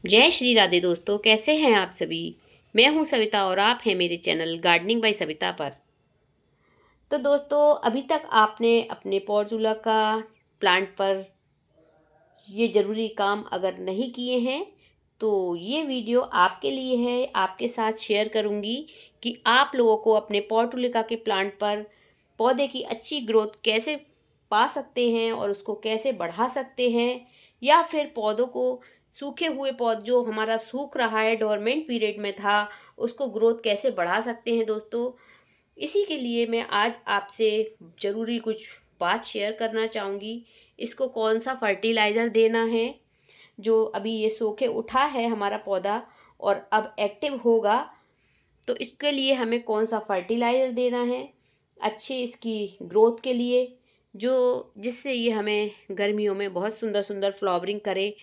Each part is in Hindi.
जय श्री राधे दोस्तों, कैसे हैं आप सभी। मैं हूं सविता और आप हैं मेरे चैनल गार्डनिंग बाय सविता पर। तो दोस्तों, अभी तक आपने अपने पॉटजूला का प्लांट पर ये ज़रूरी काम अगर नहीं किए हैं तो ये वीडियो आपके लिए है। आपके साथ शेयर करूंगी कि आप लोगों को अपने पॉटुलिका के प्लांट पर पौधे की अच्छी ग्रोथ कैसे पा सकते हैं और उसको कैसे बढ़ा सकते हैं, या फिर पौधों को सूखे हुए पौध जो हमारा सूख रहा है, डोरमेंट पीरियड में था, उसको ग्रोथ कैसे बढ़ा सकते हैं दोस्तों। इसी के लिए मैं आज आपसे ज़रूरी कुछ बात शेयर करना चाहूँगी। इसको कौन सा फर्टिलाइज़र देना है, जो अभी ये सूखे उठा है हमारा पौधा और अब एक्टिव होगा, तो इसके लिए हमें कौन सा फर्टिलाइज़र देना है अच्छे इसकी ग्रोथ के लिए, जो जिससे ये हमें गर्मियों में बहुत सुंदर सुंदर फ्लावरिंग करे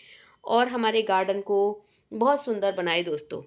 और हमारे गार्डन को बहुत सुंदर बनाए दोस्तों।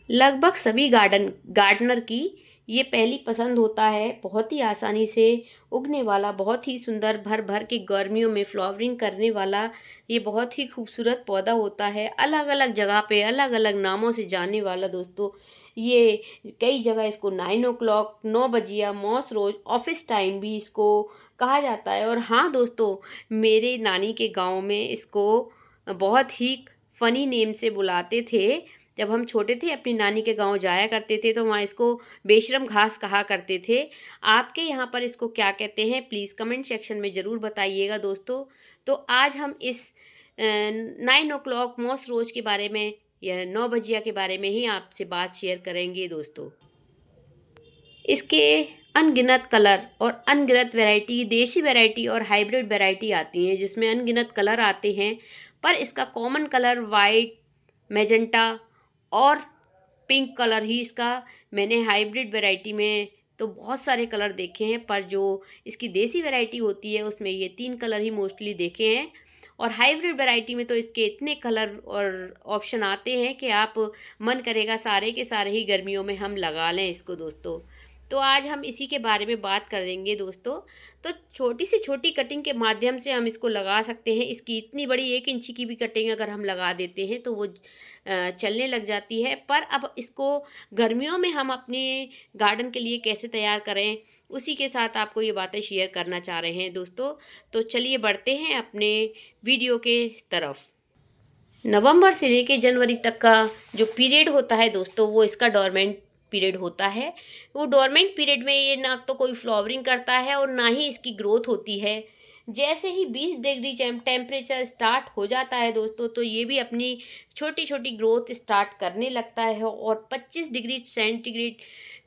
लगभग सभी गार्डनर की ये पहली पसंद होता है। बहुत ही आसानी से उगने वाला, बहुत ही सुंदर, भर भर के गर्मियों में फ्लावरिंग करने वाला ये बहुत ही खूबसूरत पौधा होता है। अलग अलग जगह पे अलग अलग नामों से जाने वाला दोस्तों। ये कई जगह इसको 9 o'clock, 9 बजिया, मॉस रोज, ऑफिस टाइम भी इसको कहा जाता है। और हाँ दोस्तों, मेरे नानी के गांव में इसको बहुत ही फ़नी नेम से बुलाते थे। जब हम छोटे थे, अपनी नानी के गांव जाया करते थे, तो वहाँ इसको बेशरम घास कहा करते थे। आपके यहाँ पर इसको क्या कहते हैं, प्लीज़ कमेंट सेक्शन में ज़रूर बताइएगा दोस्तों। तो आज हम इस 9 o'clock मॉस रोज के बारे में या 9 बजिया के बारे में ही आपसे बात शेयर करेंगे दोस्तों। इसके अनगिनत कलर और अनगिनत वैरायटी, देसी वैरायटी और हाइब्रिड वैरायटी आती हैं, जिसमें अनगिनत कलर आते हैं। पर इसका कॉमन कलर वाइट, मैजेंटा और पिंक कलर ही इसका। मैंने हाइब्रिड वैरायटी में तो बहुत सारे कलर देखे हैं, पर जो इसकी देसी वैरायटी होती है उसमें ये 3 कलर ही मोस्टली देखे हैं। और हाइब्रिड वैरायटी में तो इसके इतने कलर और ऑप्शन आते हैं कि आप मन करेगा सारे के सारे ही गर्मियों में हम लगा लें इसको दोस्तों। तो आज हम इसी के बारे में बात कर देंगे दोस्तों। तो छोटी से छोटी कटिंग के माध्यम से हम इसको लगा सकते हैं। इसकी इतनी बड़ी 1 इंच की भी कटिंग अगर हम लगा देते हैं तो वो चलने लग जाती है। पर अब इसको गर्मियों में हम अपने गार्डन के लिए कैसे तैयार करें, उसी के साथ आपको ये बातें शेयर करना चाह रहे हैं दोस्तों। तो चलिए बढ़ते हैं अपने वीडियो के तरफ। नवंबर से लेके जनवरी तक का जो पीरियड होता है दोस्तों, वो इसका डोरमेंट पीरियड होता है। वो डोरमेंट पीरियड में ये ना तो कोई फ्लावरिंग करता है और ना ही इसकी ग्रोथ होती है। जैसे ही 20 डिग्री टेम्परेचर स्टार्ट हो जाता है दोस्तों, तो ये भी अपनी छोटी छोटी ग्रोथ स्टार्ट करने लगता है। और 25 डिग्री सेंटीग्रेड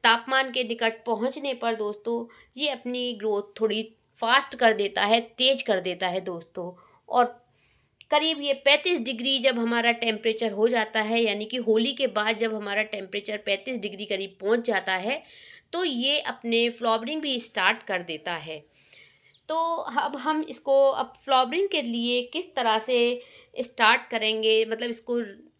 तापमान के निकट पहुंचने पर दोस्तों, ये अपनी ग्रोथ थोड़ी फास्ट कर देता है, तेज कर देता है दोस्तों। और करीब ये 35 डिग्री जब हमारा टेम्परेचर हो जाता है, यानी कि होली के बाद जब हमारा टेम्परेचर 35 डिग्री करीब पहुंच जाता है, तो ये अपने फ्लावरिंग भी स्टार्ट कर देता है। तो अब हम इसको अब फ्लावरिंग के लिए किस तरह से स्टार्ट करेंगे, मतलब इसको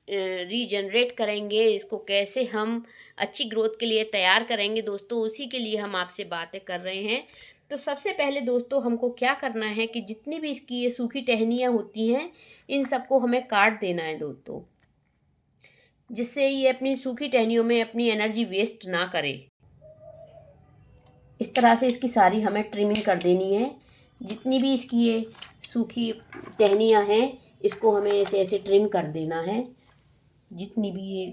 रीजनरेट करेंगे, इसको कैसे हम अच्छी ग्रोथ के लिए तैयार करेंगे दोस्तों, उसी के लिए हम आपसे बातें कर रहे हैं। तो सबसे पहले दोस्तों, हमको क्या करना है कि जितनी भी इसकी ये सूखी टहनियाँ होती हैं, इन सबको हमें काट देना है दोस्तों, जिससे ये अपनी सूखी टहनियों में अपनी एनर्जी वेस्ट ना करे। इस तरह से इसकी सारी हमें ट्रिमिंग कर देनी है। जितनी भी इसकी ये सूखी टहनियाँ हैं, इसको हमें ऐसे ऐसे ट्रिम कर देना है। जितनी भी ये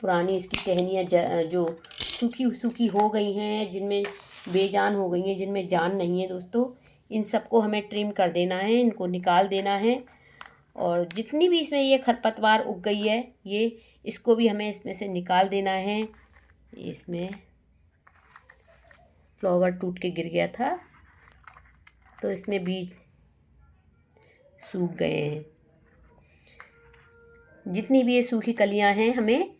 पुरानी इसकी टहनियाँ जो सूखी सूखी हो गई हैं, जिनमें बेजान हो गई हैं, जिनमें जान नहीं है दोस्तों, इन सबको हमें ट्रिम कर देना है, इनको निकाल देना है। और जितनी भी इसमें ये खरपतवार उग गई है, ये इसको भी हमें इसमें से निकाल देना है। इसमें फ्लावर टूट के गिर गया था, तो इसमें बीज सूख गए हैं। जितनी भी ये सूखी कलियां हैं, हमें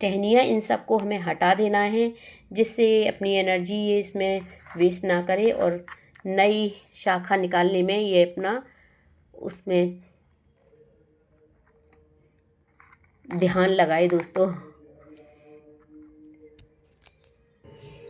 टहनियाँ, इन सबको हमें हटा देना है, जिससे अपनी एनर्जी ये इसमें वेस्ट ना करे और नई शाखा निकालने में ये अपना उसमें ध्यान लगाए दोस्तों।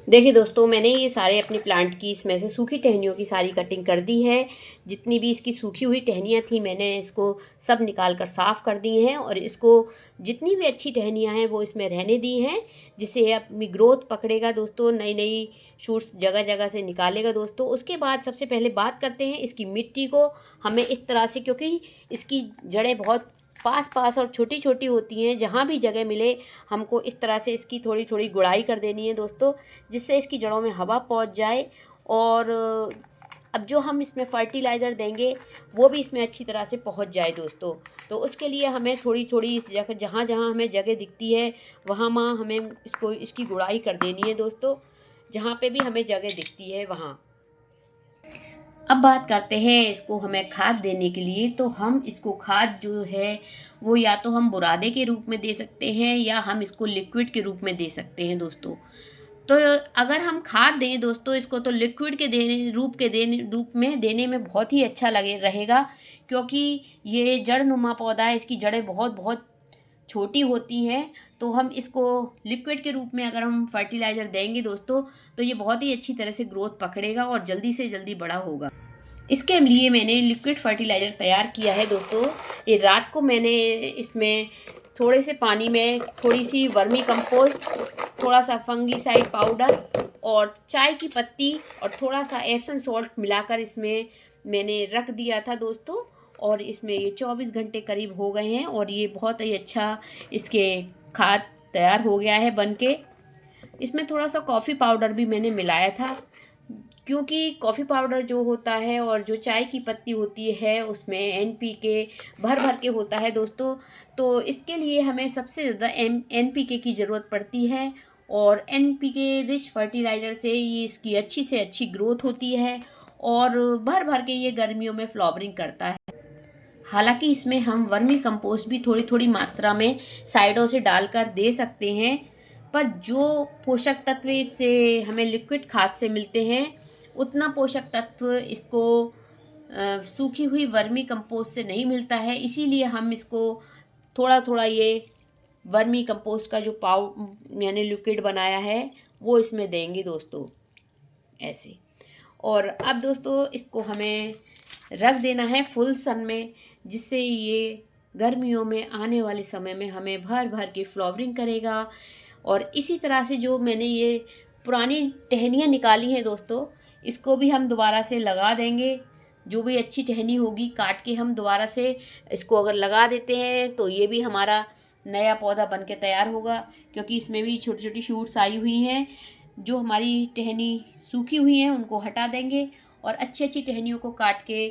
देखिए दोस्तों, मैंने ये सारे अपने प्लांट की इसमें से सूखी टहनियों की सारी कटिंग कर दी है। जितनी भी इसकी सूखी हुई टहनियाँ थी मैंने इसको सब निकाल कर साफ़ कर दी हैं और इसको जितनी भी अच्छी टहनियाँ हैं वो इसमें रहने दी हैं, जिससे ये अपनी ग्रोथ पकड़ेगा दोस्तों, नई नई शूट्स जगह जगह से निकालेगा दोस्तों। उसके बाद सबसे पहले बात करते हैं इसकी मिट्टी को। हमें इस तरह से, क्योंकि इसकी जड़ें बहुत पास पास और छोटी छोटी होती हैं, जहाँ भी जगह मिले हमको इस तरह से इसकी थोड़ी थोड़ी गुड़ाई कर देनी है दोस्तों, जिससे इसकी जड़ों में हवा पहुंच जाए। और अब जो हम इसमें फर्टिलाइज़र देंगे वो भी इसमें अच्छी तरह से पहुंच जाए दोस्तों। तो उसके लिए हमें थोड़ी थोड़ी इस जगह, जहाँ जहाँ हमें जगह दिखती है वहाँ वहाँ हमें इसकी गुड़ाई कर देनी है दोस्तों, जहाँ पे भी हमें जगह दिखती है वहाँ। अब बात करते हैं इसको हमें खाद देने के लिए। तो हम इसको खाद जो है वो या तो हम बुरादे के रूप में दे सकते हैं या हम इसको लिक्विड के रूप में दे सकते हैं दोस्तों। तो अगर हम खाद दें दोस्तों इसको, तो लिक्विड के रूप में देने में बहुत ही अच्छा लगे रहेगा, क्योंकि ये जड़नुमा पौधा है, इसकी जड़ें बहुत बहुत छोटी होती हैं। तो हम इसको लिक्विड के रूप में अगर हम फर्टिलाइज़र देंगे दोस्तों, तो ये बहुत ही अच्छी तरह से ग्रोथ पकड़ेगा और जल्दी से जल्दी बड़ा होगा। इसके लिए मैंने लिक्विड फर्टिलाइज़र तैयार किया है दोस्तों। ये रात को मैंने इसमें थोड़े से पानी में थोड़ी सी वर्मी कंपोस्ट, थोड़ा सा फंगीसाइड पाउडर और चाय की पत्ती और थोड़ा सा एप्सम सॉल्ट मिलाकर इसमें मैंने रख दिया था दोस्तों। और इसमें ये 24 घंटे करीब हो गए हैं और ये बहुत ही अच्छा इसके खाद तैयार हो गया है बन के। इसमें थोड़ा सा कॉफ़ी पाउडर भी मैंने मिलाया था, क्योंकि कॉफ़ी पाउडर जो होता है और जो चाय की पत्ती होती है उसमें एनपीके भर भर के होता है दोस्तों। तो इसके लिए हमें सबसे ज़्यादा एनपीके की ज़रूरत पड़ती है और एनपीके रिच फर्टिलाइज़र से ये इसकी अच्छी से अच्छी ग्रोथ होती है और भर भर के ये गर्मियों में फ्लावरिंग करता है। हालांकि इसमें हम वर्मी कंपोस्ट भी थोड़ी थोड़ी मात्रा में साइडों से डालकर दे सकते हैं, पर जो पोषक तत्व इससे हमें लिक्विड खाद से मिलते हैं उतना पोषक तत्व इसको सूखी हुई वर्मी कंपोस्ट से नहीं मिलता है। इसीलिए हम इसको थोड़ा थोड़ा ये वर्मी कंपोस्ट का जो यानी लिक्विड बनाया है वो इसमें देंगे दोस्तों, ऐसे। और अब दोस्तों इसको हमें रख देना है फुल सन में, जिससे ये गर्मियों में आने वाले समय में हमें भर भर के फ्लावरिंग करेगा। और इसी तरह से जो मैंने ये पुरानी टहनियाँ निकाली हैं दोस्तों, इसको भी हम दोबारा से लगा देंगे। जो भी अच्छी टहनी होगी काट के हम दोबारा से इसको अगर लगा देते हैं तो ये भी हमारा नया पौधा बन के तैयार होगा, क्योंकि इसमें भी छोटी छोटी शूट्स आई हुई हैं। जो हमारी टहनी सूखी हुई हैं उनको हटा देंगे और अच्छी अच्छी टहनियों को काट के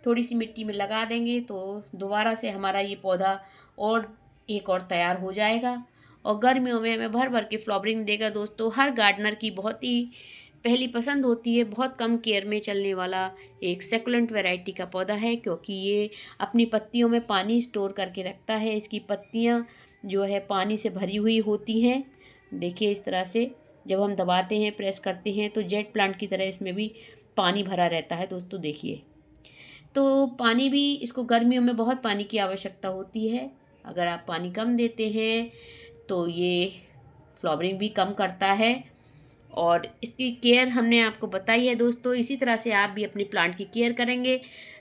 थोड़ी सी मिट्टी में लगा देंगे, तो दोबारा से हमारा ये पौधा और एक और तैयार हो जाएगा और गर्मियों में हमें भर भर के फ्लावरिंग देगा दोस्तों। हर गार्डनर की बहुत ही पहली पसंद होती है, बहुत कम केयर में चलने वाला एक सेकुलेंट वैरायटी का पौधा है, क्योंकि ये अपनी पत्तियों में पानी स्टोर करके रखता है। इसकी पत्तियाँ जो है पानी से भरी हुई होती हैं। देखिए इस तरह से जब हम दबाते हैं, प्रेस करते हैं, तो जेट प्लांट की तरह इसमें भी पानी भरा रहता है दोस्तों, देखिए। तो पानी भी इसको गर्मियों में बहुत पानी की आवश्यकता होती है। अगर आप पानी कम देते हैं तो ये फ्लावरिंग भी कम करता है। और इसकी केयर हमने आपको बताई है दोस्तों। इसी तरह से आप भी अपनी प्लांट की केयर करेंगे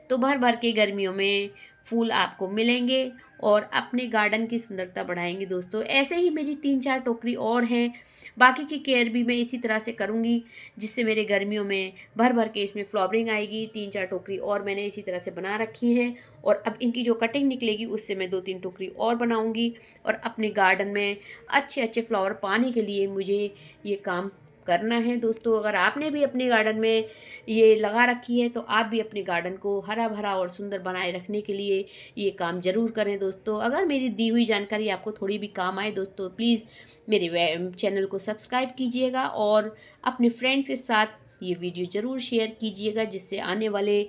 तो भर भर के गर्मियों में फूल आपको मिलेंगे और अपने गार्डन की सुंदरता बढ़ाएंगे दोस्तों। ऐसे ही मेरी 3-4 टोकरी और हैं, बाकी की केयर भी मैं इसी तरह से करूँगी, जिससे मेरे गर्मियों में भर भर के इसमें फ्लावरिंग आएगी। 3-4 टोकरी और मैंने इसी तरह से बना रखी हैं और अब इनकी जो कटिंग निकलेगी उससे मैं 2-3 टोकरी और बनाऊँगी। और अपने गार्डन में अच्छे अच्छे फ्लावर पाने के लिए मुझे ये काम करना है दोस्तों। अगर आपने भी अपने गार्डन में ये लगा रखी है तो आप भी अपने गार्डन को हरा भरा और सुंदर बनाए रखने के लिए ये काम ज़रूर करें दोस्तों। अगर मेरी दी हुई जानकारी आपको थोड़ी भी काम आए दोस्तों, प्लीज़ मेरे चैनल को सब्सक्राइब कीजिएगा और अपने फ्रेंड्स के साथ ये वीडियो ज़रूर शेयर कीजिएगा, जिससे आने वाले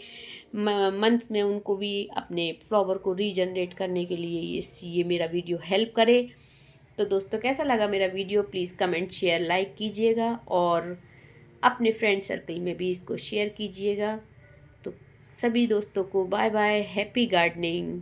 मंथ में उनको भी अपने फ्लावर को रीजनरेट करने के लिए ये मेरा वीडियो हेल्प करे। तो दोस्तों कैसा लगा मेरा video, please comment share like कीजिएगा और अपने फ्रेंड सर्कल में भी इसको शेयर कीजिएगा। तो सभी दोस्तों को बाय बाय, हैप्पी गार्डनिंग।